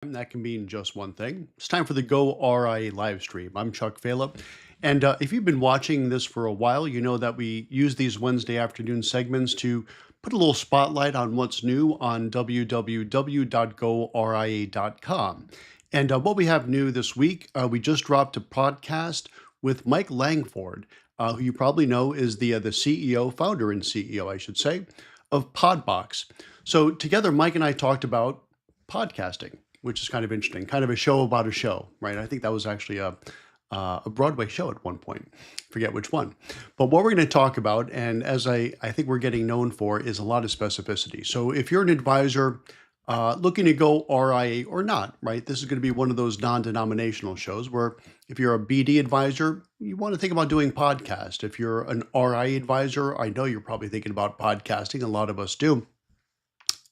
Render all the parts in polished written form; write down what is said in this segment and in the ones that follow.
That can mean just one thing. It's time for the goRIA live stream. I'm Chuck Philip. And if you've been watching this for a while, you know that we use these Wednesday afternoon segments to put a little spotlight on what's new on www.goria.com. And what we have new this week, we just dropped a podcast with Mike Langford, who you probably know is the CEO, founder and CEO, I should say, of PodBox. So together, Mike and I talked about podcasting, which is kind of interesting, kind of a show about a show, right? I think that was actually a Broadway show at one point, forget which one. But what we're going to talk about, and as I think we're getting known for, is a lot of specificity. So if you're an advisor looking to go RIA or not, right? This is going to be one of those non-denominational shows where if you're a BD advisor, you want to think about doing podcast. If you're an RIA advisor, I know you're probably thinking about podcasting. A lot of us do.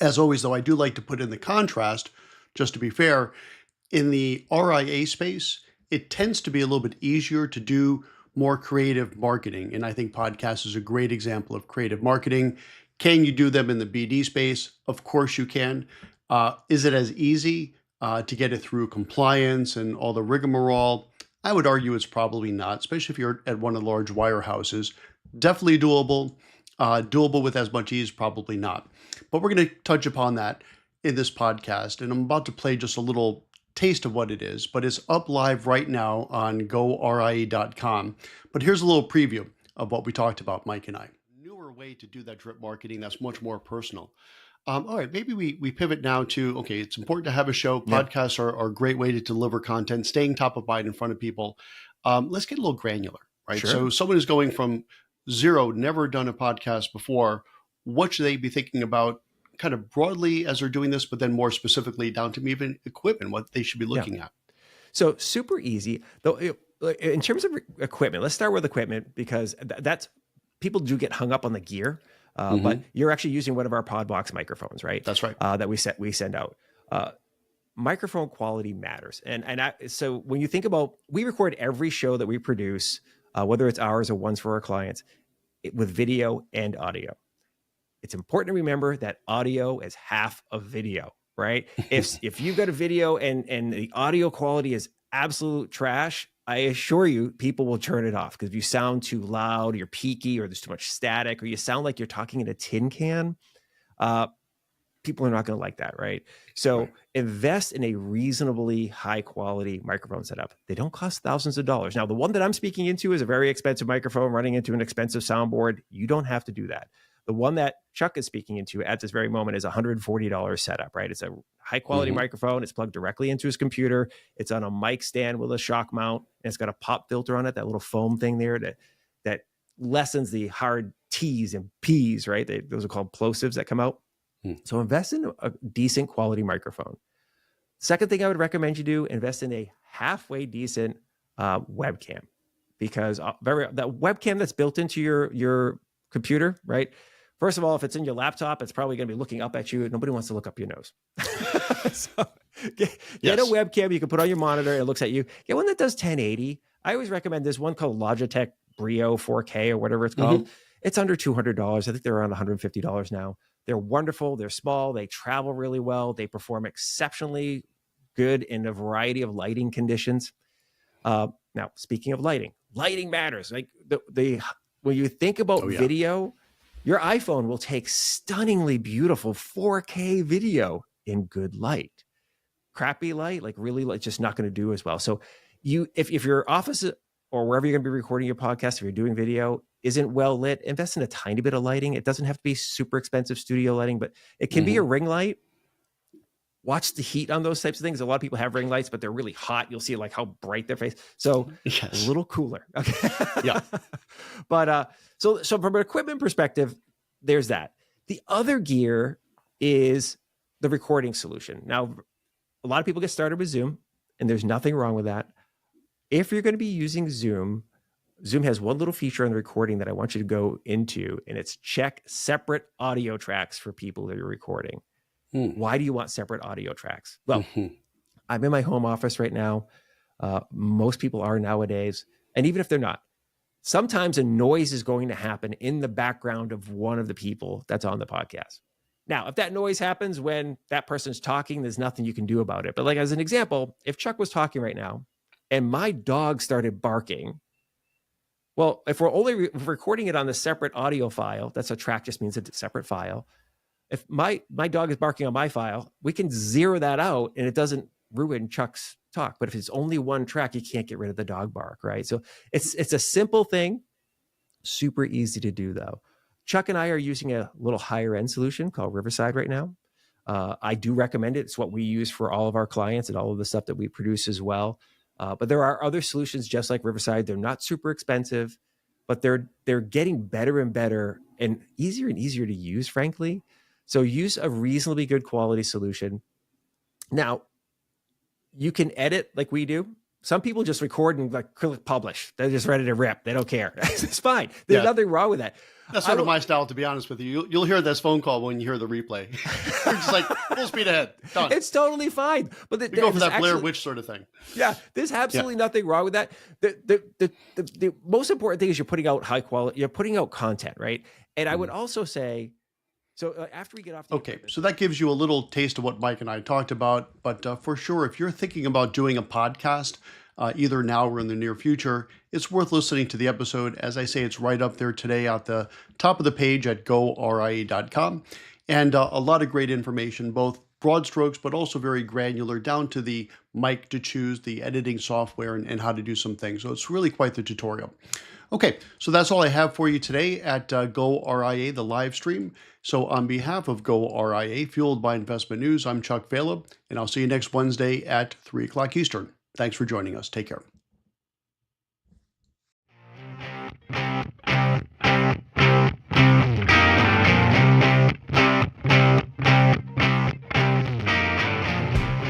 As always, though, I do like to put in the contrast, just to be fair, in the RIA space, it tends to be a little bit easier to do more creative marketing. And I think podcast is a great example of creative marketing. Can you do them in the BD space? Of course you can. Is it as easy to get it through compliance and all the rigmarole? I would argue it's probably not, especially if you're at one of the large wirehouses. Definitely doable. Doable with as much ease, probably not. But we're going to touch upon that in this podcast. And I'm about to play just a little taste of what it is, but it's up live right now on goria.com. But here's a little preview of what we talked about, Mike and I. Newer way to do that drip marketing that's much more personal. All right, maybe we pivot now to, okay, it's important to have a show. Podcasts are a great way to deliver content, staying top of mind in front of people. Let's get a little granular, right? Sure. So someone is going from zero, never done a podcast before. What should they be thinking about kind of broadly as they're doing this, but then more specifically down to even equipment, what they should be looking at? So super easy, though. In terms of equipment, let's start with equipment because that's people do get hung up on the gear, but you're actually using one of our PodBox microphones, right? That's right. That we send out. Microphone quality matters, so when you think about, we record every show that we produce, whether it's ours or ones for our clients, with video and audio. It's important to remember that audio is half of video, right? If you've got a video and the audio quality is absolute trash, I assure you people will turn it off, because if you sound too loud, you're peaky, or there's too much static, or you sound like you're talking in a tin can, people are not going to like that, right? So invest in a reasonably high quality microphone setup. They don't cost thousands of dollars. Now, the one that I'm speaking into is a very expensive microphone running into an expensive soundboard. You don't have to do that. The one that Chuck is speaking into at this very moment is a $140 setup, right? It's a high quality microphone. It's plugged directly into his computer. It's on a mic stand with a shock mount. And it's got a pop filter on it, that little foam thing there that lessens the hard T's and P's, right? Those are called plosives that come out. So invest in a decent quality microphone. Second thing I would recommend you do, invest in a halfway decent webcam, because that webcam that's built into your computer, right? First of all, if it's in your laptop, it's probably going to be looking up at you. Nobody wants to look up your nose. So get a webcam you can put on your monitor. It looks at you. Get one that does 1080. I always recommend this one called Logitech Brio 4K or whatever it's called. It's under $200. I think they're around $150 now. They're wonderful. They're small. They travel really well. They perform exceptionally good in a variety of lighting conditions. Now, speaking of lighting matters. Like when you think about video, your iPhone will take stunningly beautiful 4K video in good light. Crappy light, like really light, just not going to do as well. So if your office or wherever you're going to be recording your podcast, if you're doing video, isn't well lit, invest in a tiny bit of lighting. It doesn't have to be super expensive studio lighting, but it can be a ring light. Watch the heat on those types of things. A lot of people have ring lights, but they're really hot. You'll see like how bright their face. So a little cooler. Okay. Yeah. But so from an equipment perspective, there's that. The other gear is the recording solution. Now, a lot of people get started with Zoom, and there's nothing wrong with that. If you're going to be using Zoom has one little feature on the recording that I want you to go into, and it's check separate audio tracks for people that you're recording. Why do you want separate audio tracks? Well, I'm in my home office right now. Most people are nowadays. And even if they're not, sometimes a noise is going to happen in the background of one of the people that's on the podcast. Now, if that noise happens when that person's talking, there's nothing you can do about it. But like as an example, if Chuck was talking right now and my dog started barking, well, if we're only recording it on the separate audio file, that's a track, just means it's a separate file. If my dog is barking on my file, we can zero that out and it doesn't ruin Chuck's talk. But if it's only one track, you can't get rid of the dog bark, right? So it's a simple thing, super easy to do though. Chuck and I are using a little higher end solution called Riverside right now. I do recommend it. It's what we use for all of our clients and all of the stuff that we produce as well. But there are other solutions just like Riverside. They're not super expensive, but they're getting better and better and easier to use, frankly. So use a reasonably good quality solution. Now, you can edit like we do. Some people just record and like click publish. They're just ready to rip. They don't care. It's fine. There's nothing wrong with that. That's sort of my style, to be honest with you. You'll hear this phone call when you hear the replay. You're just like, full speed ahead. Done. It's totally fine. But we go for that Blair Witch sort of thing. Yeah, there's absolutely nothing wrong with that. The most important thing is you're putting out high quality, you're putting out content, right? And I would also say, so after we get off the equipment, so that gives you a little taste of what Mike and I talked about. But for sure, if you're thinking about doing a podcast, either now or in the near future, it's worth listening to the episode. As I say, it's right up there today at the top of the page at goRIA.com. And a lot of great information, both broad strokes, but also very granular, down to the mic to choose, the editing software, and how to do some things. So it's really quite the tutorial. Okay, so that's all I have for you today at goRIA, the live stream. So on behalf of goRIA, fueled by investment news, I'm Chuck Vela, and I'll see you next Wednesday at 3 o'clock Eastern. Thanks for joining us. Take care.